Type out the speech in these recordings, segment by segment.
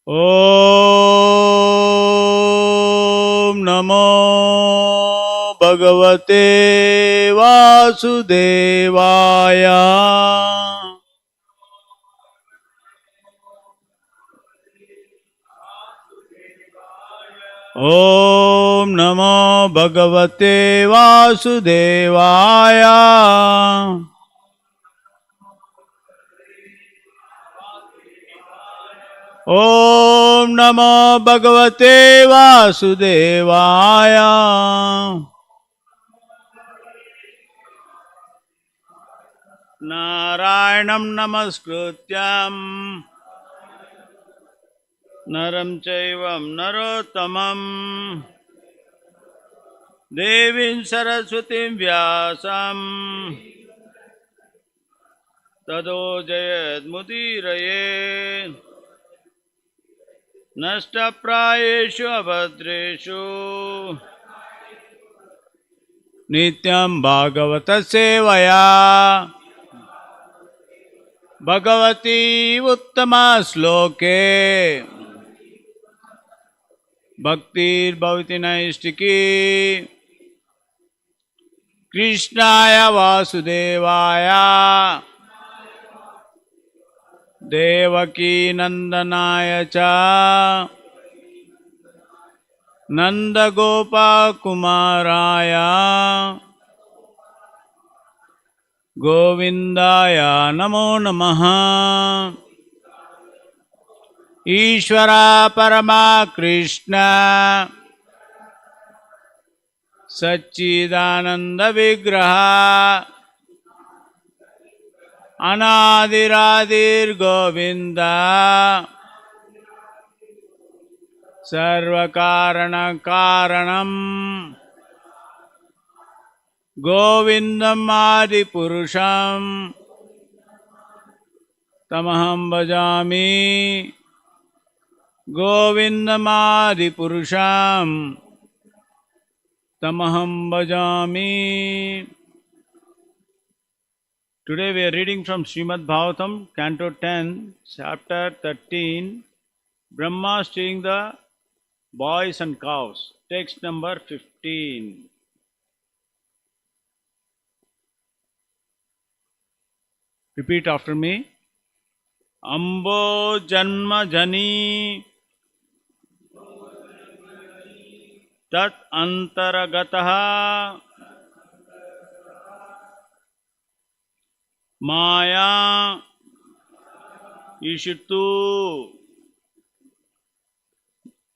ओम नमो भगवते वासुदेवाय। ओम नमो भगवते वासुदेवाय। ओम नमो भगवते वासुदेवाय। नारायणं नमस्कृत्यं नरं चैव नरोत्तमं देवीं सरस्वतीं व्यासं ततो जयमुदीरये। नष्टप्रायेषु अभद्रेषु नित्यं भागवत सेवया भगवती उत्तमा श्लोके भक्तिर्भवति नैष्टिकी। कृष्णाय वासुदेवाय देवकी नंदनाय च नंदगोपकुमाराय गोविंदाय नमो नमः। ईश्वर परमा कृष्ण सच्चिदानंद विग्रह अनादिरादिर्गोविंद सर्वकारण कारणं गोविंदम् आदिपुरुषं तमहं भजामि। गोविंदमादिपुरुषं तमहं भजामि। Today we are reading from Srimad Bhagavatam, Canto 10, Chapter 13, Brahma stealing the boys and cows. Text number 15. Repeat after me. Ambo Janma Jani Tat Antaragataha Maya Ishitu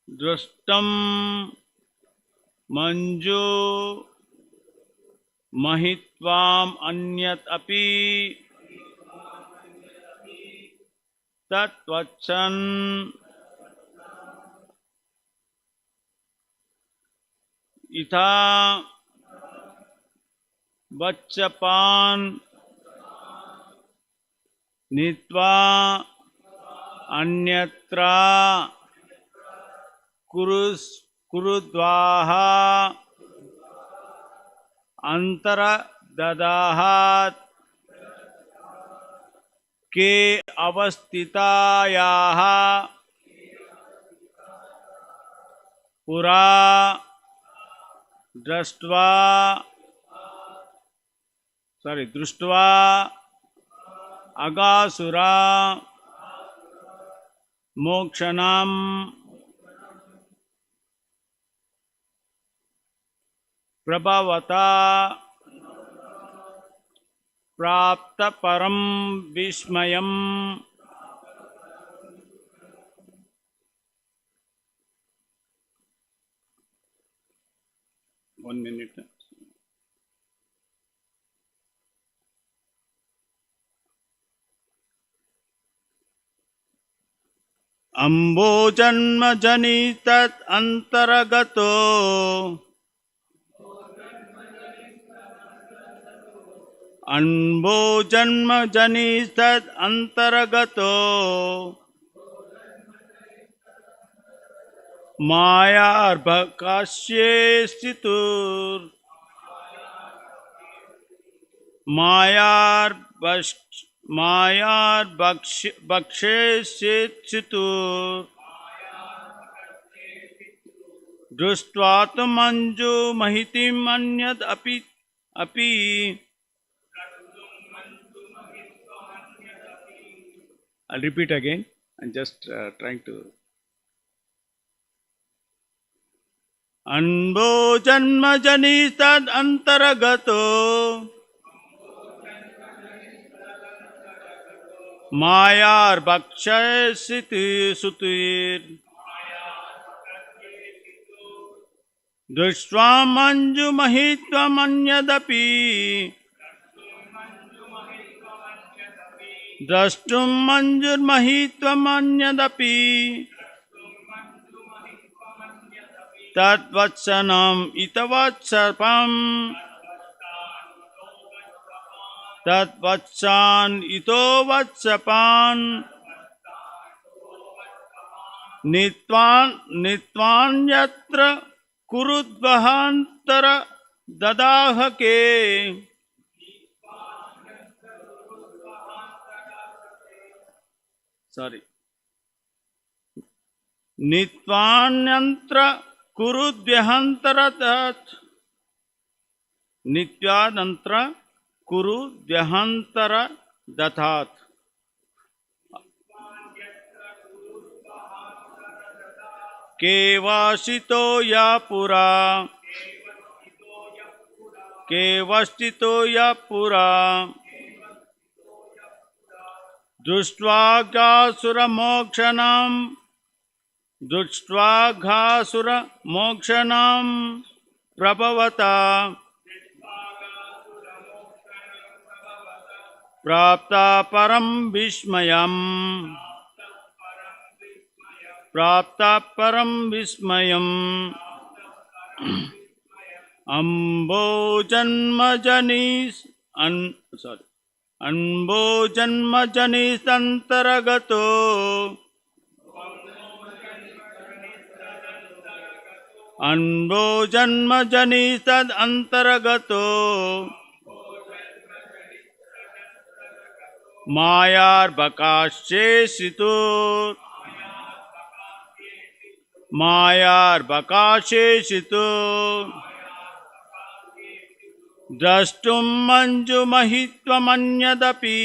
Drashtam Manju Mahitvam Anyat Api Tat Vachan Itha Vachapan Nitva Anyatra Kurudvaha Antara Dadahat Ke Avastitayaha Pura Društva Agasura Mokshanam Prabhavata Prapta Param Vishmayam. One minute. Ambo Janma Jani Tat Antaragato Ambo Janma Jani Tat Antaragato Maya Bhakasye Stitur Mayar Bakshe Chitur दृष्ट्वा तु मञ्जुमहितिम् अन्यद् अपि I'll repeat again. I'm just trying to. Anbo janma janistad antaragato mayar bhakshayasiti sutir drishtva manju mahitvam anyadapi drashtum manjur mahitvam anyadapi तद्वत्सनम इतवत्सपम तद्वत्सान इतो वत्सपान नित्वान यत्र कुरुद्वहांतर ददाहके sorry नित्वान्यंत्र कुरुद्व्यहंतरतत् नित्यादंत्र कुरुद्व्यहंतर दधात् केवासितो या पुरा केवस्तितो या पुरा दृष्ट्वागासुरमोक्षणम् दुष्ट्वाघासुरमोक्षणं प्रभवता प्राप्ता परं विस्मयम् प्राप्ता परं विस्मयम् अम्बो जन्मजनिस्तन्तरगतो अन्बो जन्मजनिस्तद् अन्तर्गतो मायार्बकाशेषितो द्रष्टुं मञ्जुमहित्वमन्यदपि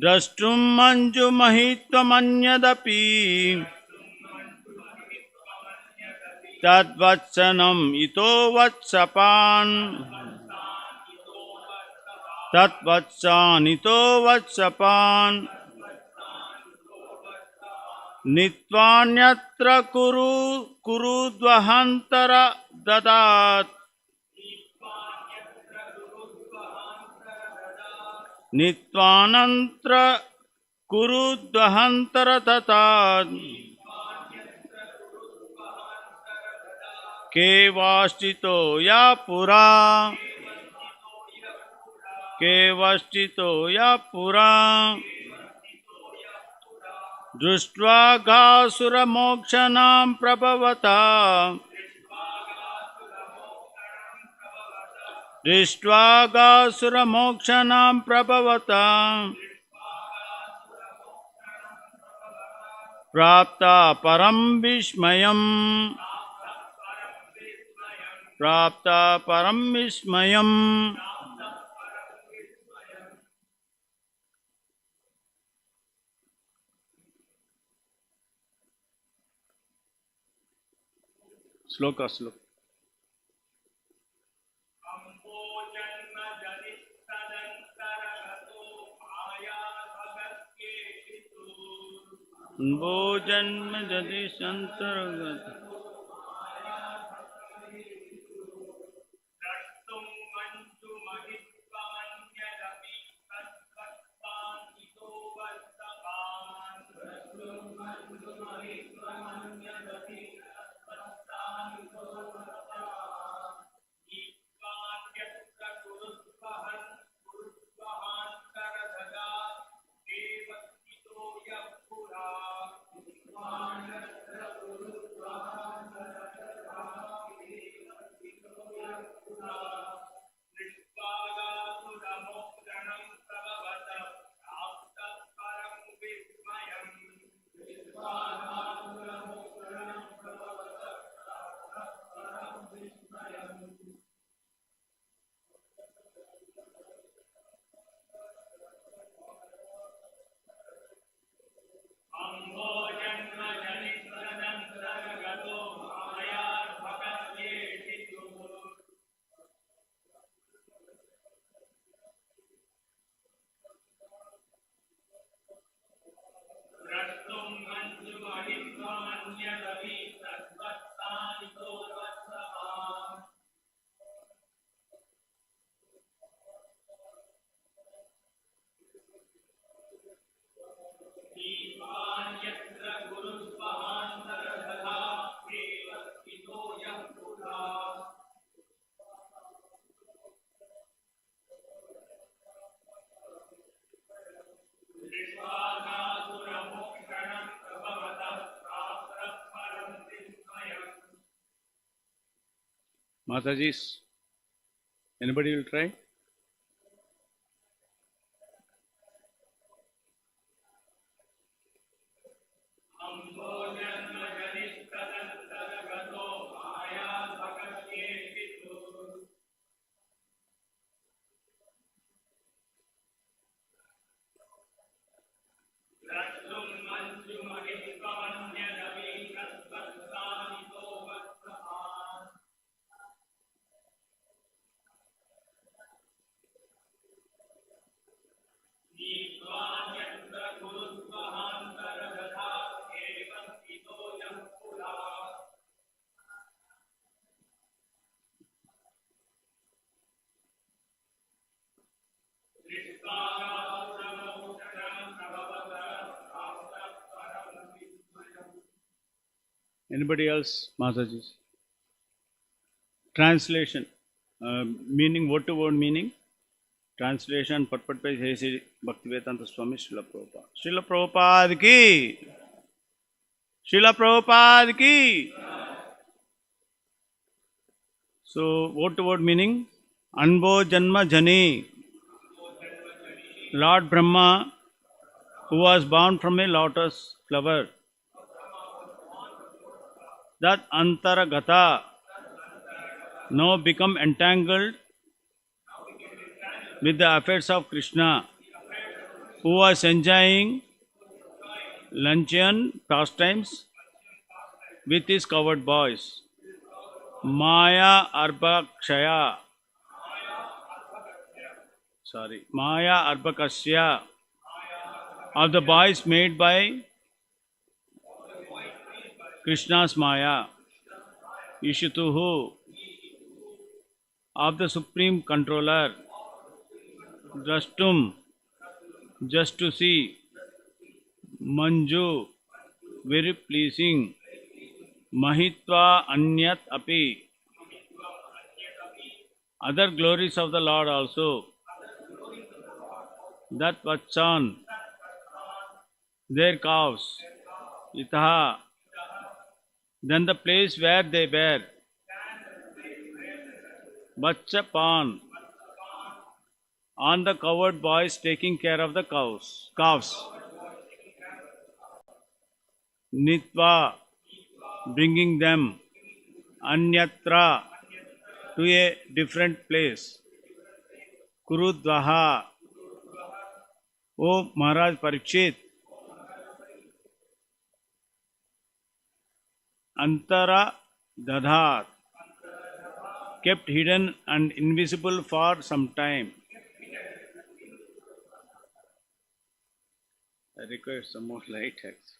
द्रष्टुं मञ्जुमहित्वमन्यदपि तद्वत्सनम् इतो वत्सपान् तत्वत्सानितो वत्सपान् नित्वान्यत्र कुरुद्वहांतर ददात् नित्वानंत्र कुरुद्वहांतर ददात् केवास्तितो या पुरा केवस्तितो या पुरा दृष्ट्वाघासुरमोक्षणं प्रभवता दृष्ट्वाघासुरमोक्षणं प्रभवता प्राप्ता परं विस्मयम् प्राप्ता परं विस्मयम् श्लोक अम्बो जन्मजनिस्तन्तरगतो Matajis, anybody will try? Anybody else? Matajis. Translation. Meaning, word to word meaning. Translation purport by Sri Bhaktivedanta Swami Srila Prabhupada. Srila Prabhupada ki. Srila Prabhupada ki. So, word to word meaning. Anbo Janma Jani. Lord Brahma, who was born from a lotus flower. That Antaragata now become entangled with the affairs of Krishna, who was enjoying luncheon pastimes with his coward boys. Maya Arbakshaya. Maya Arbakasya. Of the boys made by Krishna's Maya. Ishituhu. Of the Supreme Controller. Drashtum. Just to see. Manju. Very pleasing. Mahitva Anyat Api. Other glories of the Lord also. That Vachan. Their cows. Itaha. Then the place where they were. Vachapan. On the coward boys taking care of the calves. Nitva. Bringing them. Anyatra. To a different place. Kurudvaha. O Maharaj Parikshit. Antara Dadhat. Kept hidden and invisible for some time. I require some more light text.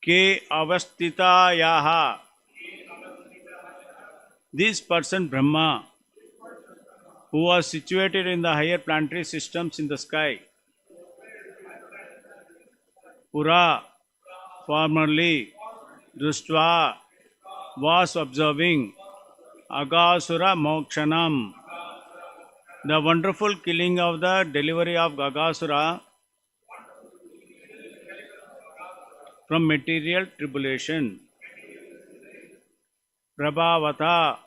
Ke avastita yaha. This person Brahma, who was situated in the higher planetary systems in the sky. Pura, formerly, Drustva, was observing Agasura Mokshanam, the wonderful killing of the delivery of Agasura from material tribulation. Prabhavata,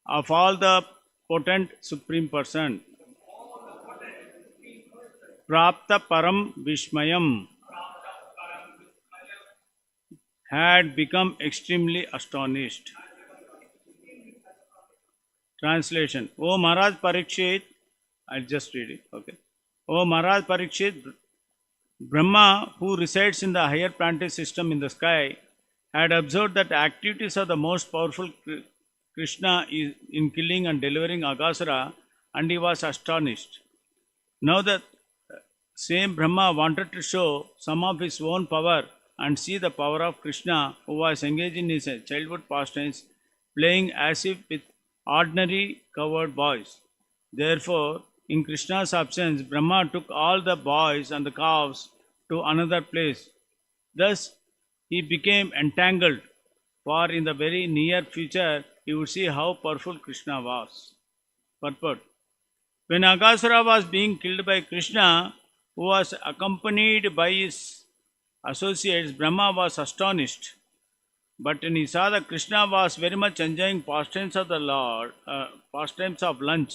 of all the potent Supreme Person. Prapta Param Vishmayam, had become extremely astonished. Translation. O Maharaj Parikshit, I'll just read it. Okay. O Maharaj Parikshit, Brahma, who resides in the higher planetary system in the sky, had observed that activities of the most powerful Krishna is in killing and delivering Agasura, and he was astonished. Now the same Brahma wanted to show some of his own power and see the power of Krishna, who was engaged in his childhood pastimes, playing as if with ordinary coward boys. Therefore, in Krishna's absence, Brahma took all the boys and the calves to another place. Thus, he became entangled, for in the very near future, he would see how powerful Krishna was. Purport. When Agasura was being killed by Krishna, who was accompanied by his associates, Brahma was astonished. But when he saw that Krishna was very much enjoying pastimes of the Lord, pastimes of lunch,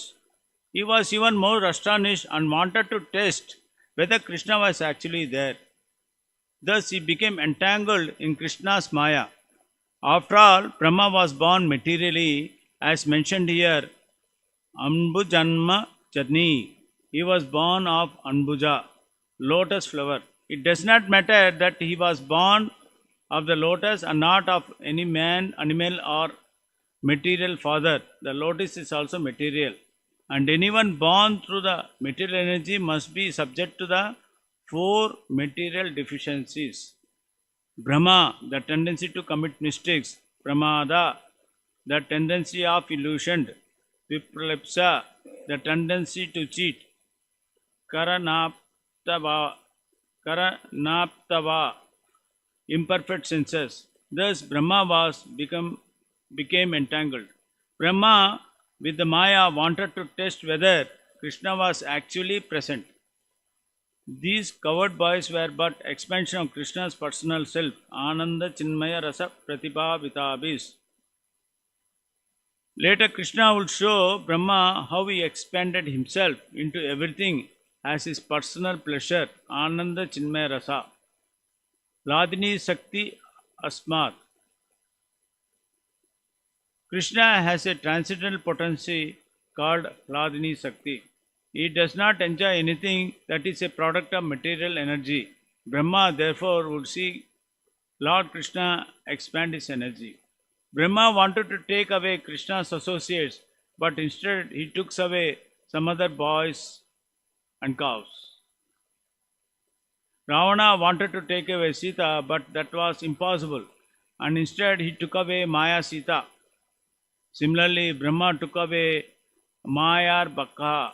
he was even more astonished and wanted to test whether Krishna was actually there. Thus he became entangled in Krishna's Maya. After all, Brahma was born materially, as mentioned here, Anbujanma Chadni. He was born of Anbuja, lotus flower. It does not matter that he was born of the lotus and not of any man, animal, or material father. The lotus is also material. And anyone born through the material energy must be subject to the four material deficiencies. Brahma, the tendency to commit mistakes. Pramada, the tendency of illusion. Vipralipsa, the tendency to cheat. Karanaptava, Karanaptava, imperfect senses. Thus Brahma became entangled. Brahma with the Maya wanted to test whether Krishna was actually present. These covered boys were but expansion of Krishna's personal self, Ananda Chinmaya Rasa Pratibhavitabis. Later Krishna would show Brahma how he expanded himself into everything as his personal pleasure, Ananda Chinmaya Rasa. Ladini Sakti Asmat. Krishna has a transcendental potency called Ladini Sakti. He does not enjoy anything that is a product of material energy. Brahma therefore would see Lord Krishna expand his energy. Brahma wanted to take away Krishna's associates, but instead he took away some other boys and cows. Ravana wanted to take away Sita, but that was impossible, and instead he took away Maya Sita. Similarly, Brahma took away Mayar Bhakha,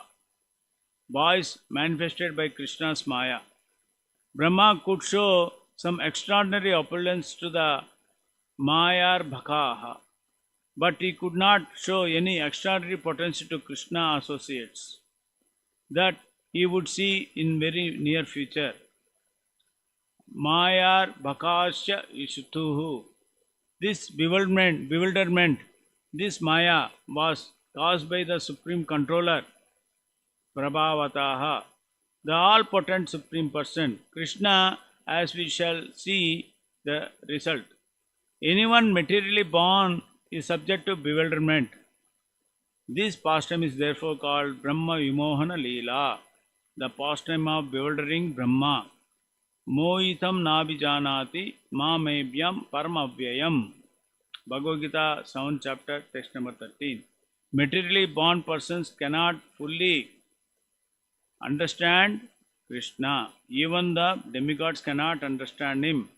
boys manifested by Krishna's Maya. Brahma could show some extraordinary opulence to the Mayar Bhakha, but he could not show any extraordinary potential to Krishna associates. That he would see in very near future. Mayar Bhakasya Ishutuhu. This bewilderment, this Maya was caused by the Supreme Controller, Prabhavataha, the all-potent Supreme Person, Krishna, as we shall see the result. Anyone materially born is subject to bewilderment. This pastime is therefore called Brahma Vimohana Leela, the pastime of bewildering Brahma. Mohitam Nabhijanati Mamebhyam Paramavyayam. Bhagavad Gita 7th chapter, text number 13. Materially born persons cannot fully understand Krishna. Even the demigods cannot understand him.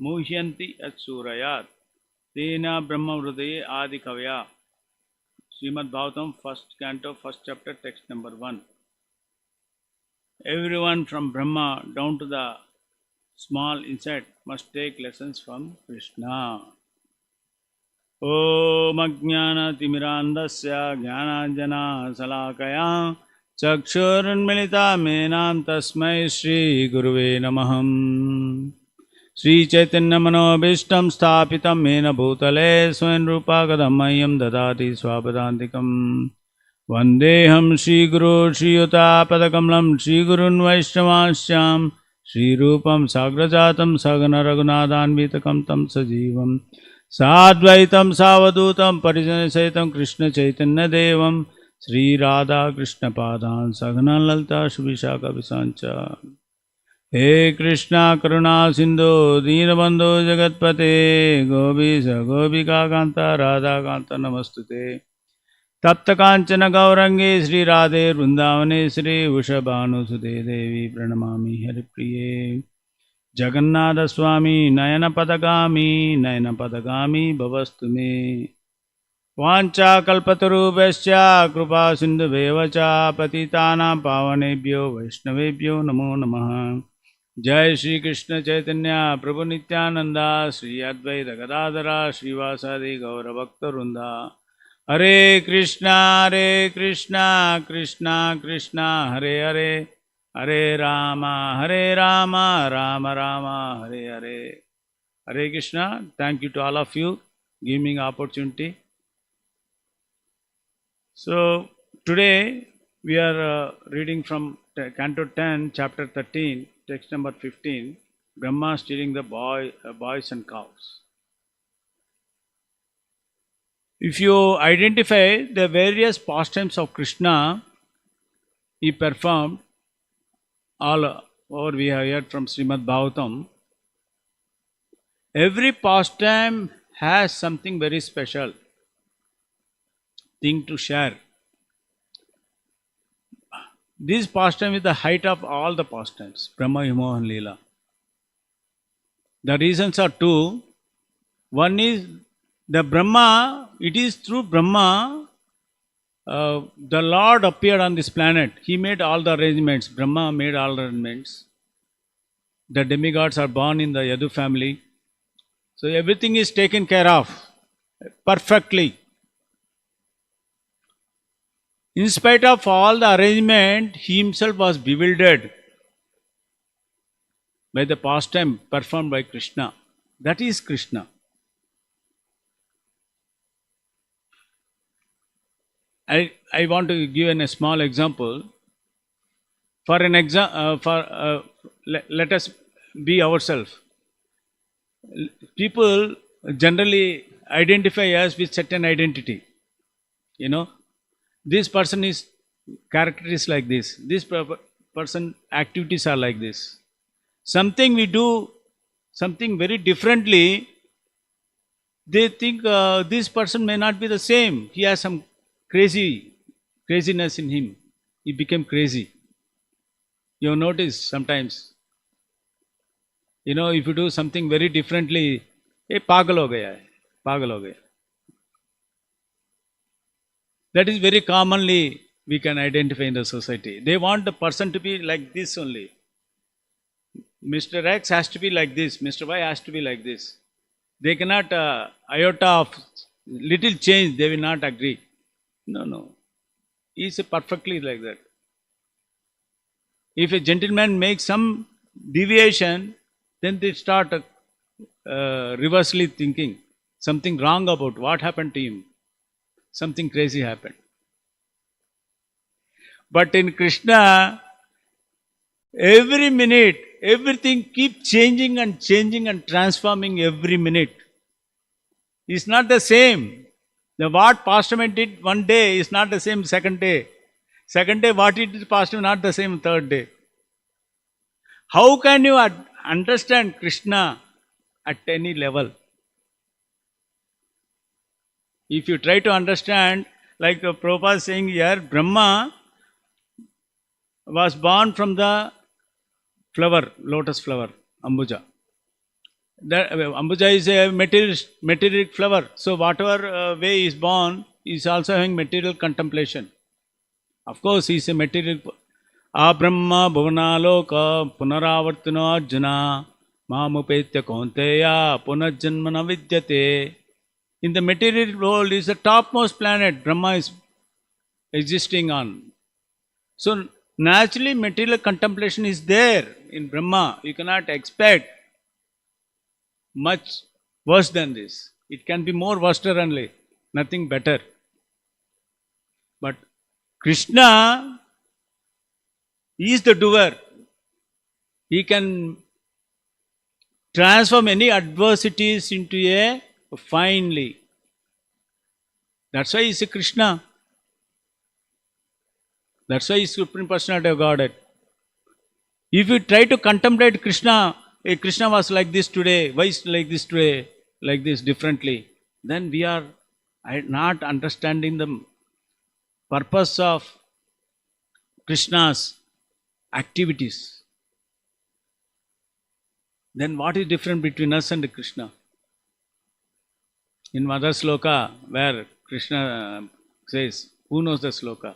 Muhyanti at Surayat. Tena Brahma Hrudaye Adi Kavya. Srimad Bhagavatam 1st canto, 1st chapter, text number 1. Everyone from Brahma down to the small insect must take lessons from Krishna. Om Ajnana Timirandasya Jnananjana Salakaya Chakshurunmilita Menam Tasmai Shri Guruve Namaham. Sri Chaitanya Manobishtam Sthapitam Mena Bhutale Swayan Rupa Kadamayam Dadati Swapadantikam. Vandeham Shri Guru Shri Yuta Padakamalam Shri Gurun Vaishnavasyam Shri Rupam Sagrajatam Sagana Raghunathanvitakam Tam Sajivam Sadvaitam Savadutam Parijana Saitam Krishna Chaitanya Devam Sri Radha Krishna Padan Sagana Lalita Shubhishaka Visancha. He Krishna Karuna Sindhu Deenabandhu Jagatpate Gopisa Gopika Kanta Radha Kanta Namastute. Tapta Kanchana Gaurangi Sri Radhe Vrindavane Sri Vushabhanu Sute Devi Pranamami Haripriye. Jagannatha Swami Nayana Padagami Bhavastu me. Vancha Kalpatarubhasya Krupa Sindhu Bevacha Patitanam Pavanebhyo Vaishnavebhyo Namo Namaha. Jai Shri Krishna Chaitanya Prabhu Nityananda Sri Advaita Gadadhara Srivasadi Gaura Bhakta Vrinda. Hare Krishna Krishna Krishna Hare Hare Hare Rama, Rama Rama, Hare Hare. Hare Krishna. Thank you to all of you giving me opportunity. So today we are reading from Canto 10, Chapter 13, text number 15, Brahma stealing the boys and cows. If you identify the various pastimes of Krishna he performed, all over we have heard from Srimad Bhagavatam, every pastime has something very special thing to share. This pastime is the height of all the pastimes, Brahma, Vimohan, Leela. The reasons are two. One is the Brahma, it is through Brahma the Lord appeared on this planet. He made all the arrangements. Brahma made all the arrangements. The demigods are born in the Yadu family. So everything is taken care of perfectly. In spite of all the arrangement, he himself was bewildered by the pastime performed by Krishna. That is Krishna. I want to give a small example. Let us be ourselves. People generally identify us with certain identity. This person is character is like this. This person activities are like this. Something we do, something very differently. They think this person may not be the same. He has some craziness in him. He became crazy. You have noticed sometimes. If you do something very differently, pagal ho gaya hai, pagal ho gaya. That is very commonly we can identify in the society. They want the person to be like this only. Mr. X has to be like this. Mr. Y has to be like this. They cannot, iota of little change, they will not agree. No. He is perfectly like that. If a gentleman makes some deviation, then they start reversely thinking. Something wrong about what happened to him. Something crazy happened. But in Krishna, every minute, everything keeps changing and transforming every minute. It's not the same. The what pastime did one day is not the same second day. Second day what it did pastime not the same third day. How can you understand Krishna at any level? If you try to understand, like Prabhupada is saying here, Brahma was born from the flower, lotus flower, Ambuja. Ambuja is a material flower. So whatever way he is born, he is also having material contemplation. Of course, he is a material. Brahma bhuvanaloka punaravartino arjuna mamupetya kaunteya punajjanmana vidyate. In the material world is the topmost planet Brahma is existing on. So naturally material contemplation is there in Brahma. You cannot expect much worse than this. It can be more worse only, nothing better. But Krishna is the doer. He can transform any adversities into a finely. That's why he is a Krishna. That's why he is Supreme Personality of Godhead. If you try to contemplate Krishna, Krishna was like this today, why is like this today, like this differently, then we are not understanding the purpose of Krishna's activities. Then what is different between us and Krishna? In Mother Sloka, where Krishna says, who knows the Sloka?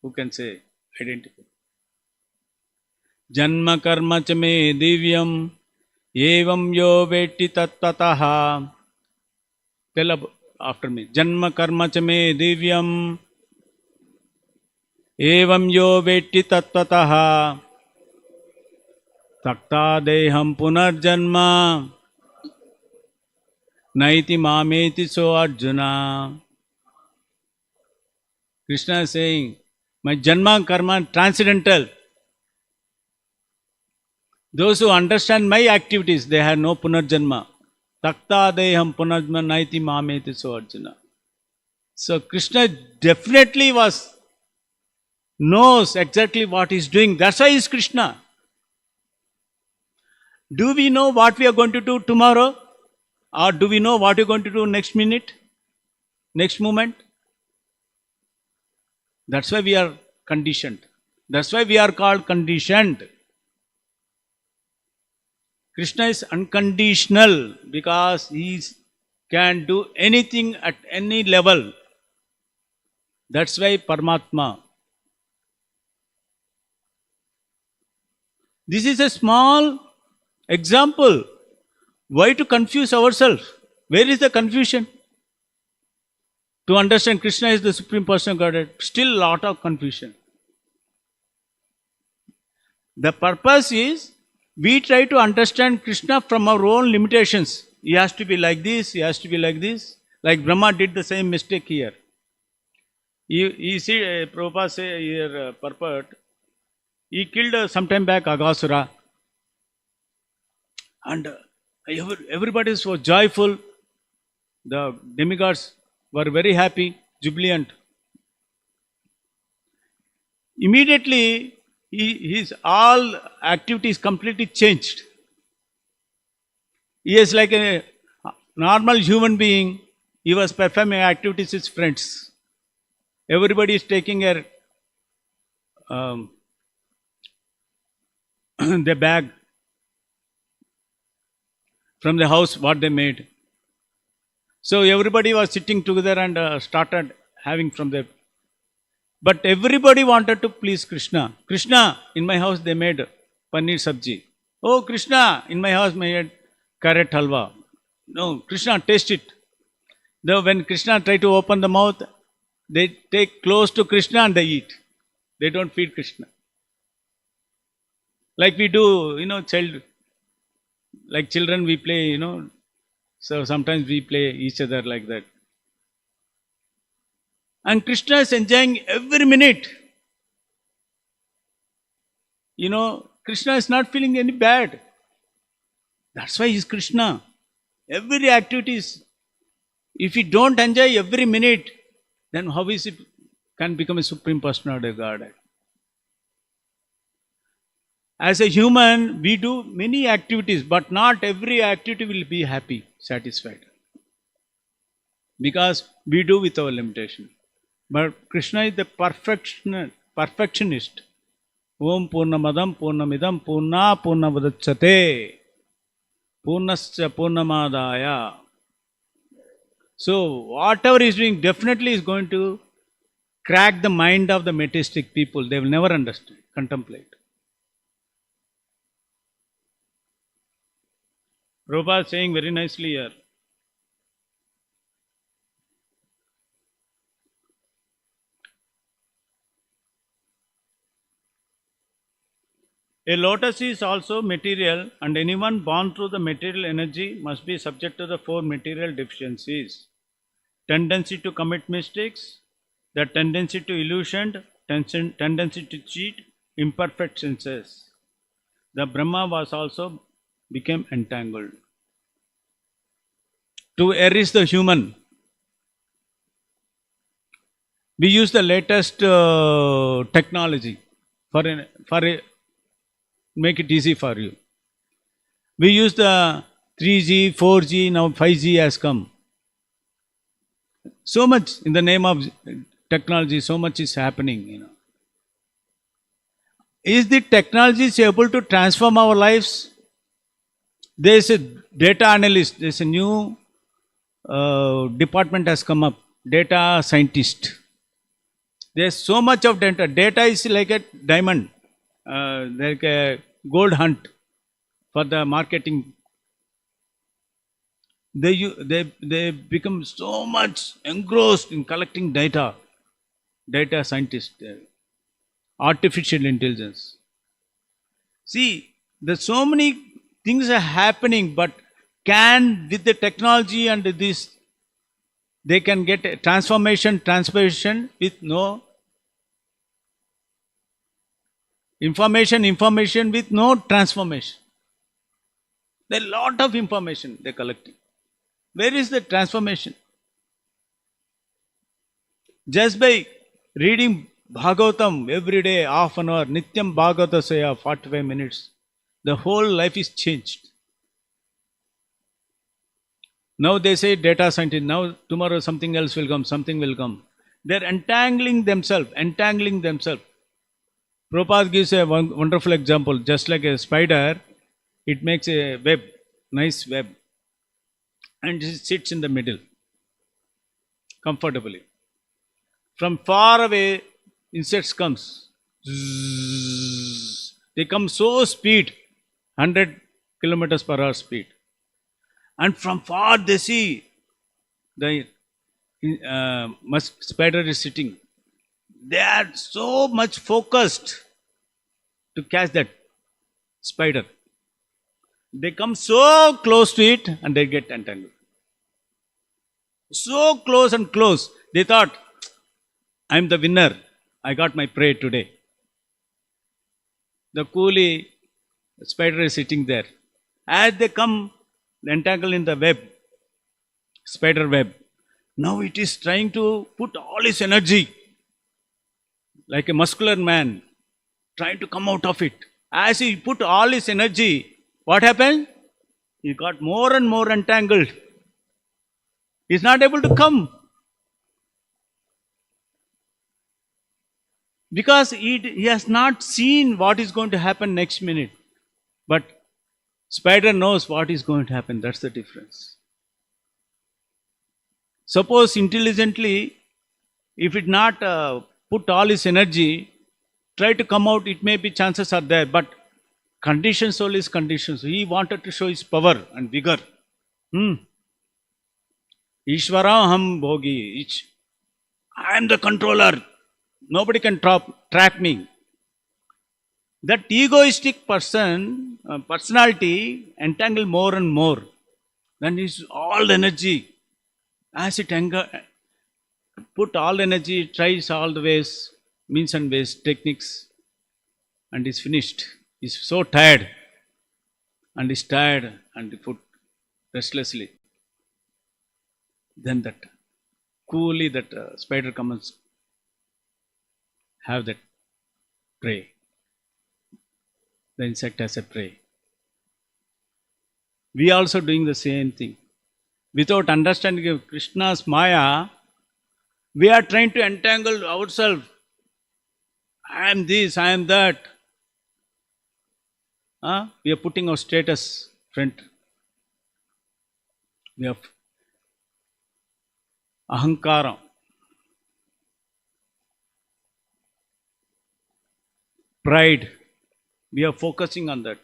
Who can say, identify? Janma karma cha me divyam evam yo veti tattvataha. Tell after me. Janma karma cha me divyam evam yo veti tattvataha. Takta deham punarjanma naiti mameti so Arjuna. Krishna is saying, my janma and karma transcendental. Those who understand my activities, they have no punarjanma. Takta deham punarjanma naiti mameti so Arjuna. So Krishna definitely knows exactly what he's doing. That's why he's Krishna. Do we know what we are going to do tomorrow? Or do we know what you're going to do next minute? Next moment? That's why we are conditioned. That's why we are called conditioned. Krishna is unconditional because he can do anything at any level. That's why Paramatma. This is a small example. Why to confuse ourselves? Where is the confusion? To understand Krishna is the Supreme Person of Godhead, still a lot of confusion. The purpose is we try to understand Krishna from our own limitations. He has to be like this, he has to be like this. Like Brahma did the same mistake here. You see, Prabhupada say here, purport, he killed sometime back Aghasura. And everybody was joyful. The demigods were very happy, jubilant. Immediately, his all activities completely changed. He is like a normal human being. He was performing activities with his friends. Everybody is taking their bag from the house, what they made. So everybody was sitting together and started having from there. But everybody wanted to please Krishna. Krishna, in my house they made paneer sabji. Oh, Krishna, in my house they made carrot halwa. No, Krishna, taste it. Though when Krishna try to open the mouth, they take close to Krishna and they eat. They don't feed Krishna. Like we do, like children we play, so sometimes we play each other like that. And Krishna is enjoying every minute. Krishna is not feeling any bad. That's why he's Krishna. Every activity is, if you don't enjoy every minute, then how is it can become a Supreme Personality of Godhead? As a human, we do many activities, but not every activity will be happy, satisfied. Because we do with our limitation. But Krishna is the perfectionist. Om Purnamadam Purnamidam Purna Purnavadachyate Purnascha Purnamadaya. So, whatever he is doing definitely is going to crack the mind of the materialistic people. They will never understand, contemplate. Prabhupada is saying very nicely here. A lotus is also material, and anyone born through the material energy must be subject to the four material deficiencies: tendency to commit mistakes, the tendency to illusion, tendency to cheat, imperfect senses. The Brahma was also became entangled. To erase the human, we use the latest technology for make it easy for you. We use the 3G, 4G, now 5G has come. So much in the name of technology, so much is happening, Is the technology able to transform our lives? There is a data analyst, there is a new department has come up, data scientist. There is so much of data. Data is like a diamond, like a gold hunt for the marketing. They become so much engrossed in collecting data. Data scientist, artificial intelligence. See, There's so many things are happening, but can with the technology and this, they can get a transformation with no information with no transformation. There are a lot of information they're collecting. Where is the transformation? Just by reading Bhagavatam every day, half an hour, Nityam Bhagavata Saya, 45 minutes, the whole life is changed. Now they say data scientist, now tomorrow something else will come, something will come. They're entangling themselves. Prabhupada gives a wonderful example, just like a spider, it makes a web, nice web, and it sits in the middle, comfortably. From far away, insects comes. Zzz. They come so speed, 100 kilometers per hour speed. And from far they see the spider is sitting. They are so much focused to catch that spider. They come so close to it and they get entangled. So close and close. They thought, I'm the winner. I got my prey today. The coolie spider is sitting there. As they come, entangled in the web, spider web, now it is trying to put all its energy, like a muscular man, trying to come out of it. As he put all his energy, what happened? He got more and more entangled. He's not able to come. Because he has not seen what is going to happen next minute. But spider knows what is going to happen. That's the difference. Suppose intelligently, if it not put all his energy, try to come out, it may be chances are there. But conditions, all his conditions. He wanted to show his power and vigor. Ishvara ham bhogi. I am the controller. Nobody can track me. That egoistic personality entangle more and more. Then is all energy. As it put all energy, tries all the ways, means and ways, techniques, and is finished. Is so tired, and is tired and put restlessly. Then that coolly that spider comes, have that prey. The insect has a prey. We are also doing the same thing. Without understanding of Krishna's Maya, we are trying to entangle ourselves. I am this, I am that. We are putting our status front. We have ahankara. Pride. We are focusing on that.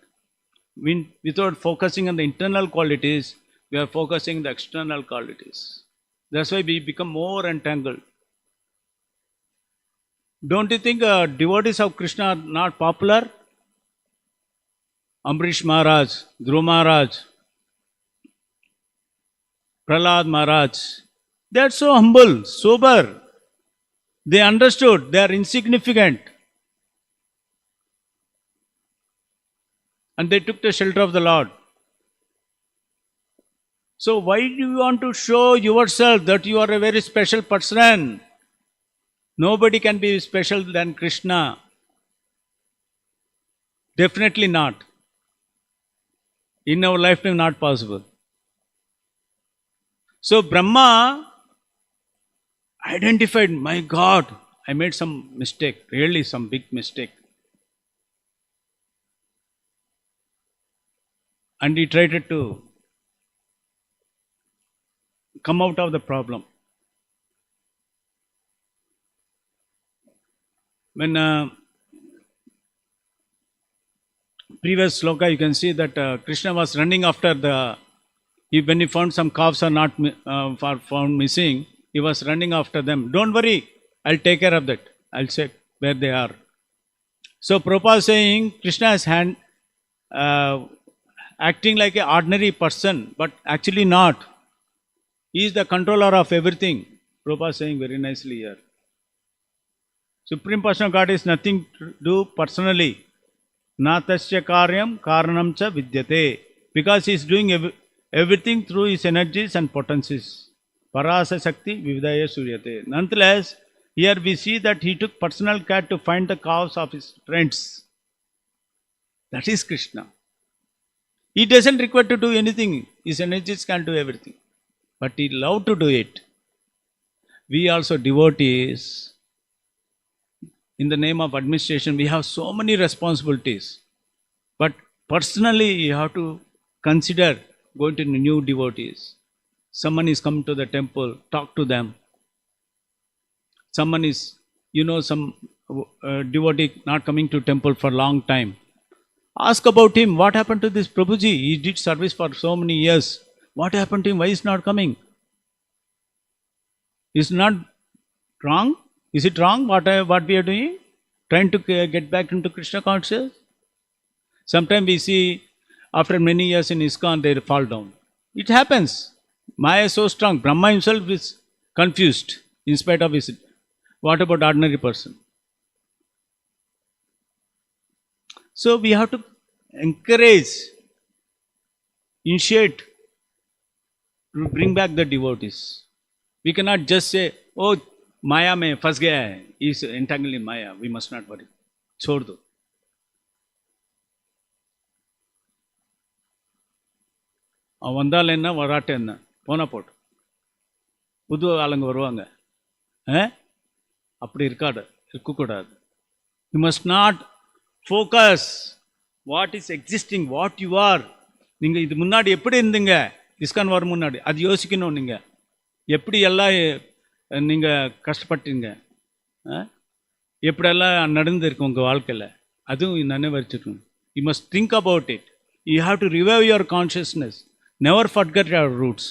Without focusing on the internal qualities, we are focusing on the external qualities. That's why we become more entangled. Don't you think devotees of Krishna are not popular? Ambrish Maharaj, Dhruva Maharaj, Prahlad Maharaj, they are so humble, sober. They understood they are insignificant. And they took the shelter of the Lord. So why do you want to show yourself that you are a very special person? Nobody can be special than Krishna. Definitely not. In our lifetime, not possible. So Brahma identified, my God, I made some mistake, really some big mistake. And he tried to come out of the problem. When previous sloka, you can see that Krishna was running after when he found some calves are not found missing, he was running after them. Don't worry, I'll take care of that. I'll check where they are. So Prabhupada is saying, Krishna has uh, acting like an ordinary person, but actually not. He is the controller of everything. Prabhupada is saying very nicely here. Supreme Person of God is nothing to do personally. Natasya karyam karanam cha vidyate. Because he is doing everything through his energies and potencies. Parasa Shakti Vividaya Suryate. Nonetheless, here we see that he took personal care to find the cause of his friends. That is Krishna. He doesn't require to do anything. His energies can do everything. But he loved to do it. We also devotees, in the name of administration, we have so many responsibilities. But personally, you have to consider going to new devotees. Someone is come to the temple, talk to them. Someone is, some devotee not coming to temple for a long time. Ask about him. What happened to this Prabhuji? He did service for so many years. What happened to him? Why is not coming? Is not wrong? Is it wrong what we are doing? Trying to get back into Krishna consciousness? Sometimes we see after many years in ISKCON they fall down. It happens. Maya is so strong. Brahma himself is confused in spite of his. What about ordinary person? So we have to encourage, initiate to bring back the devotees. We cannot just say, oh, Maya mein fas gaya hai. He is entangled in Maya. We must not worry. Chhod do. வந்தால் என்ன வராட்ட என்ன போன போட்டு புது ஆளுங்க வருவாங்க அப்படி இருக்கக்கூடாது. You must not focus what is existing, what you are. நீங்கள் இது முன்னாடி எப்படி இருந்தீங்க, இஸ்கான் வரும் முன்னாடி அது யோசிக்கணும். நீங்கள் எப்படி எல்லாம் நீங்கள் கஷ்டப்பட்டீங்க, எப்படியெல்லாம் நடந்திருக்கு உங்கள் வாழ்க்கையில், அதுவும் நினைவரிச்சிக்கணும். You must think about it. You have to revive your consciousness. Never forget your roots.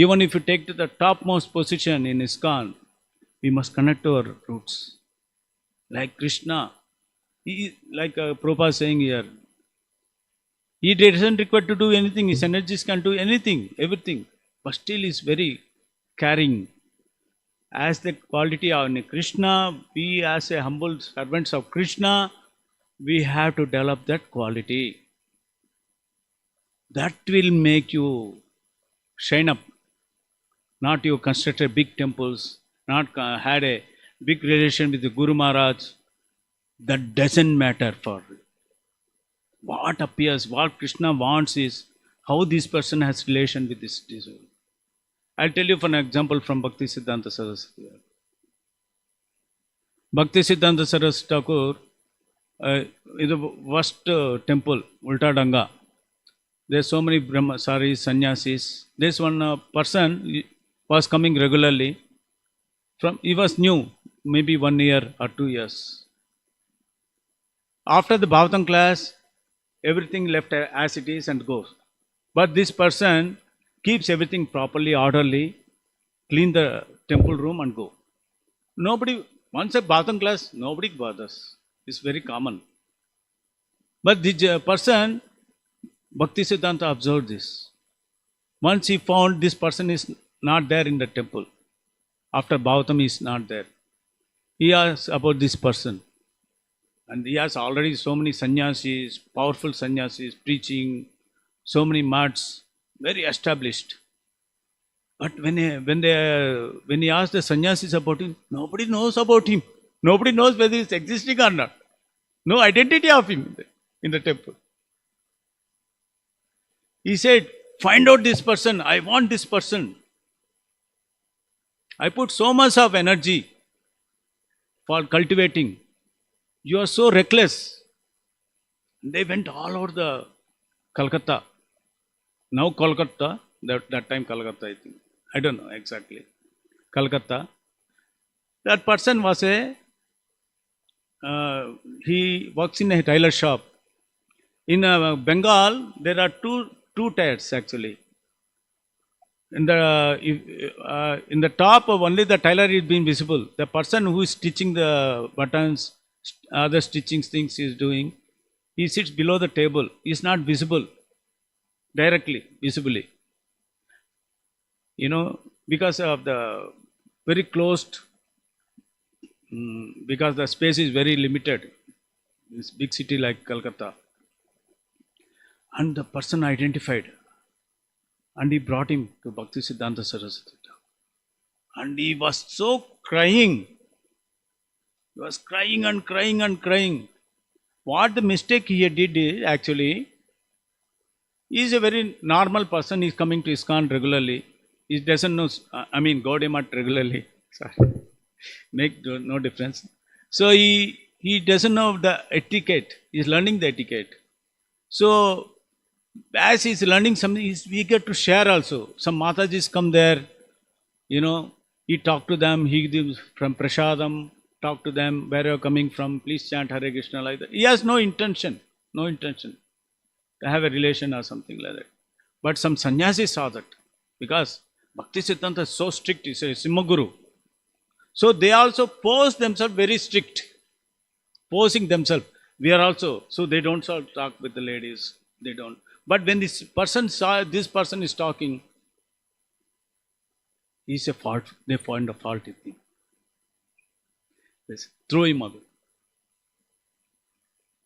Even if you take to the topmost position in ISKCON, we must connect to our roots. Like Krishna, like Prabhupada saying here, he doesn't require to do anything. His energies can do anything, everything. But still is very caring. As the quality of Krishna, we as a humble servants of Krishna, we have to develop that quality. That will make you shine up. Not you constructed big temples, not had a big relation with the Guru Maharaj. That doesn't matter for what appears. What Krishna wants is how this person has relation with this soul. I'll tell you for an example from Bhakti Siddhanta Saraswati. Bhakti Siddhanta Saraswati Thakur is the worst temple, Ulta Danga. There's so many brahmacharis, sannyasis. This one person was coming regularly. He was new, maybe 1 year or 2 years. After the Bhagavatam class, everything left as it is and goes. But this person keeps everything properly, orderly, clean the temple room and go. Nobody, once a Bhagavatam class, nobody bothers. It's very common. But this person, Bhakti Siddhanta observed this. Once he found this person is not there in the temple. After Bhagavatam is not there. He asked about this person. And he has already so many sannyasis, powerful sannyasis, preaching, so many mats, very established. But when he asked the sannyasis about him, nobody knows about him. Nobody knows whether he is existing or not. No identity of him in the temple. He said, find out this person. I want this person. I put so much of energy for cultivating. You are so reckless. They went all over the Calcutta. Now Kolkata, that time Calcutta I think. I don't know exactly. Calcutta. That person was he works in a tailor shop. In Bengal, there are two tiers actually. In the top, only the tailor is being visible. The person who is stitching the buttons, other stitching things he is doing. He sits below the table. He is not visible directly, visibly. Because of the very closed, because the space is very limited. This big city like Calcutta. And the person identified. And he brought him to Bhakti Siddhanta Saraswati. And he was so crying. He was crying and crying and crying. What the mistake he did is actually, he is a very normal person. He is coming to ISKCON regularly. He doesn't know, Gaudiya Math regularly. Sorry. Make no difference. So he doesn't know the etiquette. He is learning the etiquette. So as he is learning something, he is eager to share also. Some Matajis come there, he talk to them, he gives from Prasadam, talk to them, where you are coming from, please chant Hare Krishna, like that. He has no intention to have a relation or something like that. But some sannyasis saw that, because Bhakti Siddhanta is so strict, he is a Simhaguru. So they also pose themselves very strict, posing themselves. We are also, so they don't talk with the ladies, they don't. But when this person saw this person is talking, he's a fault, they find a fault in him. Yes. Throw him away.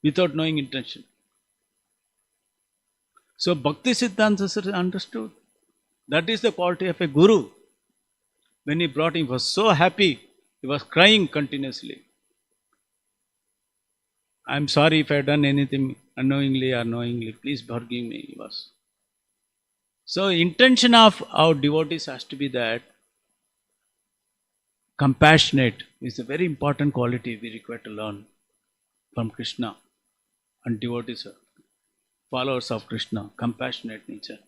Without knowing intention. So Bhakti Siddhanta Saraswati understood. That is the quality of a guru. When he brought him, he was so happy. He was crying continuously. I am sorry if I have done anything unknowingly or knowingly. Please forgive me. He was. So intention of our devotees has to be that compassionate is a very important quality we require to learn from Krishna and devotees, followers of Krishna, compassionate nature.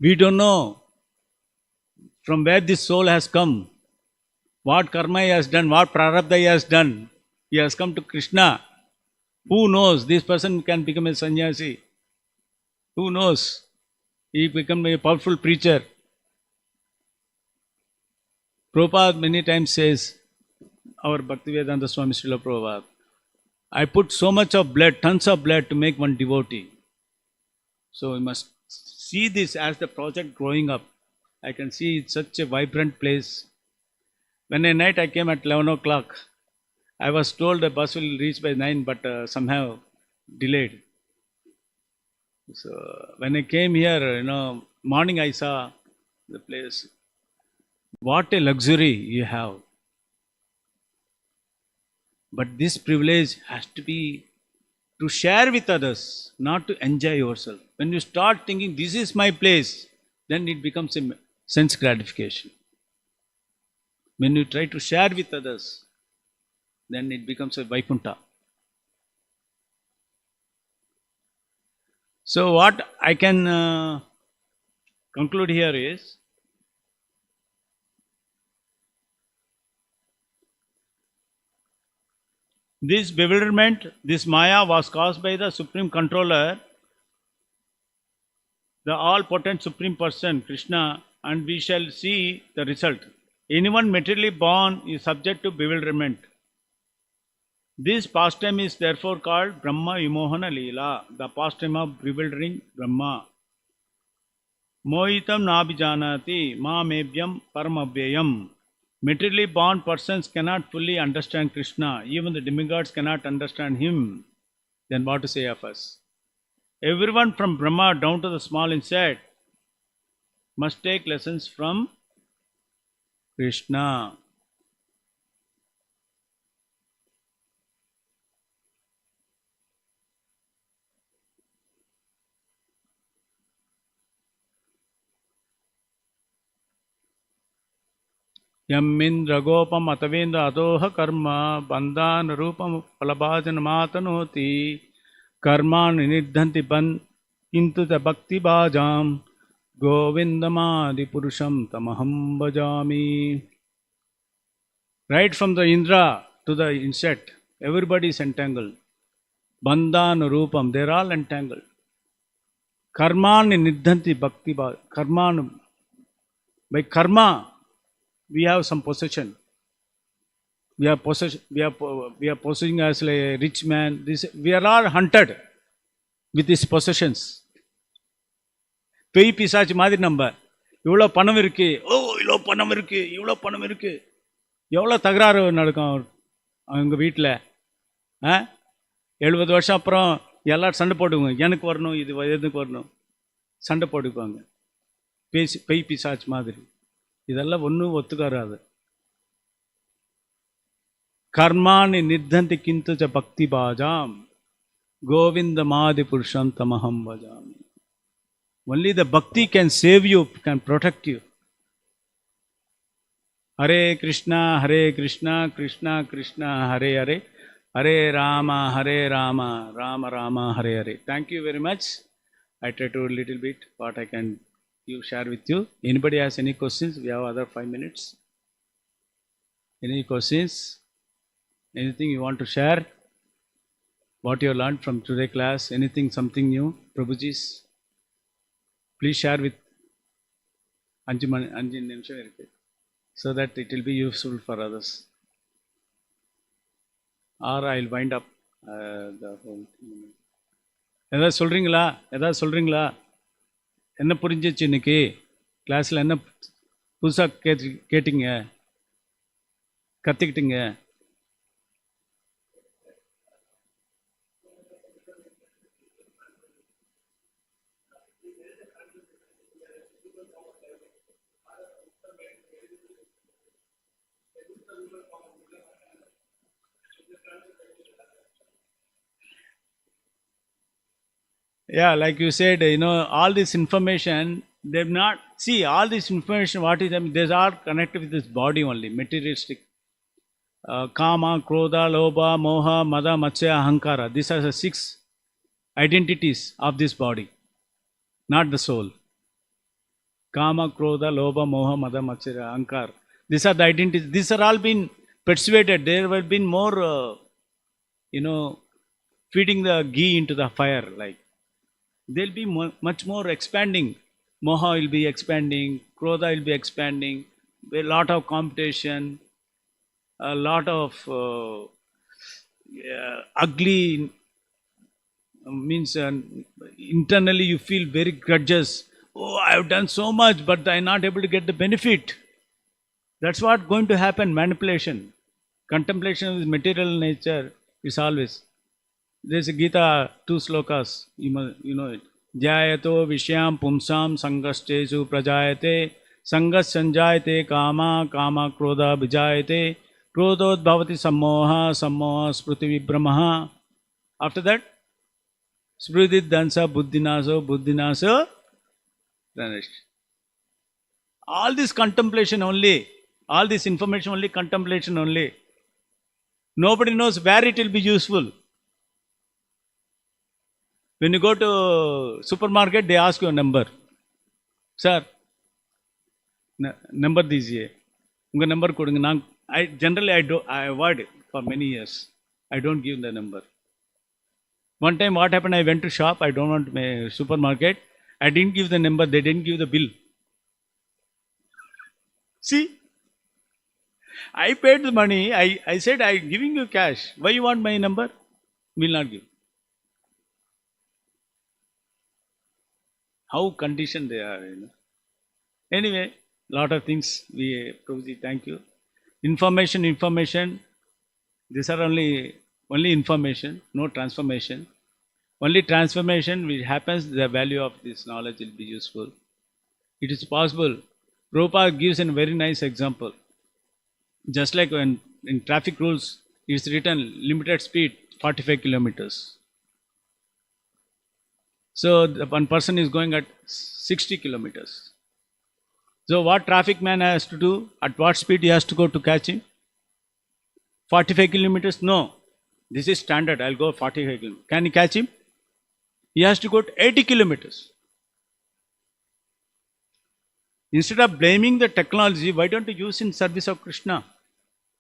We don't know from where this soul has come, what karma he has done, what prarabdha he has done. He has come to Krishna. Who knows? This person can become a sannyasi. Who knows? He become a powerful preacher. Prabhupada many times says, our Bhaktivedanta Swami Srila Prabhupada, I put so much of blood, tons of blood to make one devotee. So we must see this as the project growing up. I can see it's such a vibrant place. When at night I came at 11 o'clock, I was told the bus will reach by 9, but somehow delayed. So when I came here, morning I saw the place. What a luxury you have. But this privilege has to be to share with others, not to enjoy yourself. When you start thinking, this is my place, then it becomes a sense gratification. When you try to share with others, then it becomes a Vaikuntha. So what I can conclude here is, this bewilderment, this Maya was caused by the Supreme Controller, the all-potent Supreme Person, Krishna, and we shall see the result. Anyone materially born is subject to bewilderment. This pastime is therefore called Brahma Vimohana Leela, the pastime of bewildering Brahma. Mohitam nabhijanati ma mebhyam paramabhyayam. Materially born persons cannot fully understand Krishna. Even the demigods cannot understand him. Then what to say of us? Everyone from Brahma down to the small insect must take lessons from Krishna. Yammindra gopam atavendra adoha karma bandhan rupam palabhajan matanoti karman niddhanti ban kintu ta bhakti bhajam govindamadi purusham tamaham bhajami. Right from the Indra to the insect, everybody is entangled. Bandhan rupam, they are all entangled. Karman niddhanti bhakti bhajam. By karma, we have some possession. We are possessing as like a rich man. We are all hunted with these possessions. பேய் பிசாச்சு மாதிரி நம்ம இவ்வளோ பணம் இருக்கு, இவ்வளோ பணம் இருக்கு, இவ்வளோ பணம் இருக்கு. எவ்வளோ தகராறு நடக்கும் அவங்க வீட்டில். 70 வருஷம் அப்புறம் எல்லாரும் சண்டை போட்டுக்குவாங்க. எனக்கு வரணும், இது எதுக்கு வரணும், சண்டை போட்டுக்குவாங்க. பேய் பிசாச்சு மாதிரி. இதெல்லாம் ஒன்றும் ஒத்துக்காராது. கர்மாணி நிர்தந்தி கிந்து ச பக்தி பாஜாம் கோவிந்த மாதி புருஷம் தமஹம் பஜாமி. Only the bhakti can save you, can protect you. Hare Krishna, Krishna Krishna, Hare Hare, Hare Rama, Rama Rama, Hare Hare. Thank you very much. I try to little bit what I can share with you. Anybody has any questions? We have other 5 minutes. Any questions? Anything you want to share? What you learned from today's class? Anything, something new? Prabhuji's? Please share with Anju Nimsham irukku, so that it will be useful for others. Or I will wind up the whole thing. ஏதாவது சொல்கிறீங்களா? என்ன புரிஞ்சிச்சு இன்னைக்கு கிளாஸில்? என்ன புதுசாக கேட்டீங்க, கற்றுக்கிட்டீங்க? Yeah, like you said, all this information, they've not, see, all this information, what is, these are connected with this body only, materialistic. Kama, Krodha, Lobha, Moha, Mada, Matsya, Ahankara. These are the 6 identities of this body, not the soul. Kama, Krodha, Lobha, Moha, Mada, Matsya, Ahankara. These are the identities. These are all been persuaded. There will be more, feeding the ghee into the fire, like. They'll be much more expanding. Moha will be expanding, Krodha will be expanding, a lot of competition, a lot of ugly, means internally you feel very grudges. Oh, I have done so much, but I am not able to get the benefit. That's what going to happen, manipulation. Contemplation of material nature is always. There's a Gita, 2 slokas, you know it. Jayato Vishyam Pumsam Sangastesu Prajayate Sangas Sanjayate Kama Kama Krodha Vijayate Krodhod Bhavati Sammoha Sammoha Spruti Vibramaha. After that, Sprudit Dansa Buddhinaso vanished. All this contemplation only, all this information only, contemplation only. Nobody knows where it will be useful. When you go to supermarket, they ask your number. Sir, number dijiye. Unga number kodunga. I avoid it for many years. I don't give the number. One time what happened, I went to shop, I don't want my supermarket. I didn't give the number, they didn't give the bill. See, I paid the money, I said, I'm giving you cash. Why you want my number? Will not give. How conditioned they are, Anyway, lot of things, Prabhuji, thank you. Information, these are only information, no transformation. Only transformation which happens, the value of this knowledge will be useful. It is possible. Prabhupada gives a very nice example. Just like when in traffic rules, it's written limited speed 45 kilometers. So one person is going at 60 kilometers. So what traffic man has to do? At what speed he has to go to catch him? 45 kilometers? No. This is standard. I'll go 45 kilometers. Can he catch him? He has to go to 80 kilometers. Instead of blaming the technology, why don't you use in service of Krishna?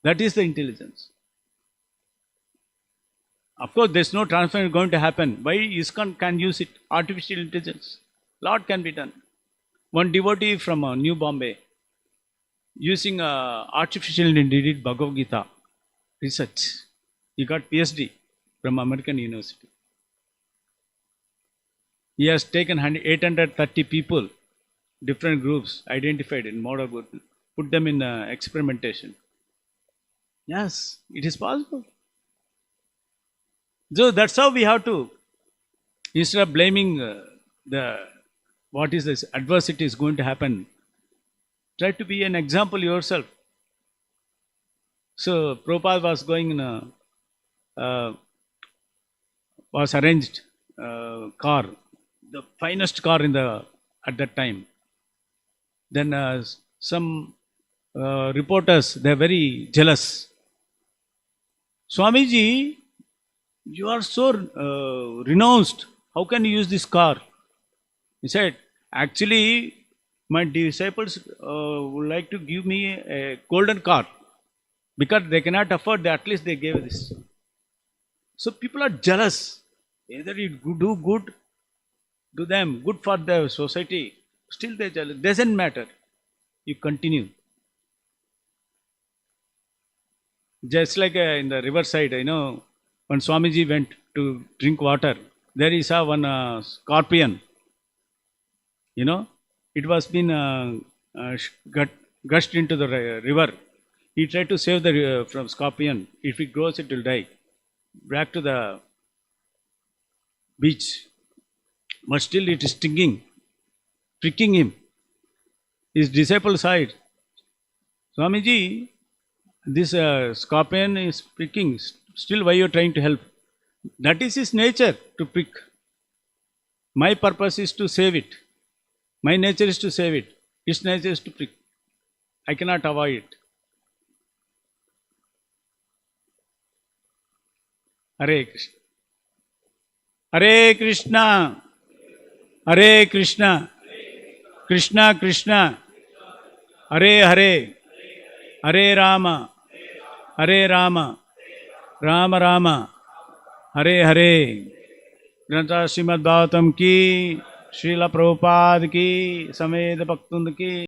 That is the intelligence. Of course, there's no transformation going to happen. Why ISKCON can use it? Artificial intelligence. Lot can be done. One devotee from New Bombay, using artificial intelligence, did Bhagavad Gita. research. He got PhD from American University. He has taken 830 people, different groups, identified in model group, put them in experimentation. Yes, it is possible. So that's how we have to, instead of blaming the what is this adversity is going to happen, try to be an example yourself. So Prabhupada was going in uh, was arranged car, the finest car in the at that time. Then some reporters, they're very jealous. Swamiji, you are so renounced. How can you use this car? He said, actually, my disciples would like to give me a golden car because they cannot afford. At least they gave this. So people are jealous. Either you do good to them, good for the society. Still they jealous. Doesn't matter. You continue. Just like in the riverside, when Swamiji went to drink water, there he saw one scorpion. It was been gushed into the river. He tried to save the from scorpion. If it grows, it will die. Back to the beach, but still it is stinging, pricking him. His disciple saw it. Swamiji, this scorpion is pricking. Still, why you are trying to help? That is his nature, to prick. My purpose is to save it. My nature is to save it. Its nature is to prick. I cannot avoid it. Hare Krishna. Hare Krishna. Hare Krishna. Krishna Krishna. Hare Hare. Hare Rama. Hare Rama. Rama Rama. Hare Hare. ग्रंथ श्रीमद् भागवतम की, श्रील प्रभुपाद की, समेत भक्तुंद की।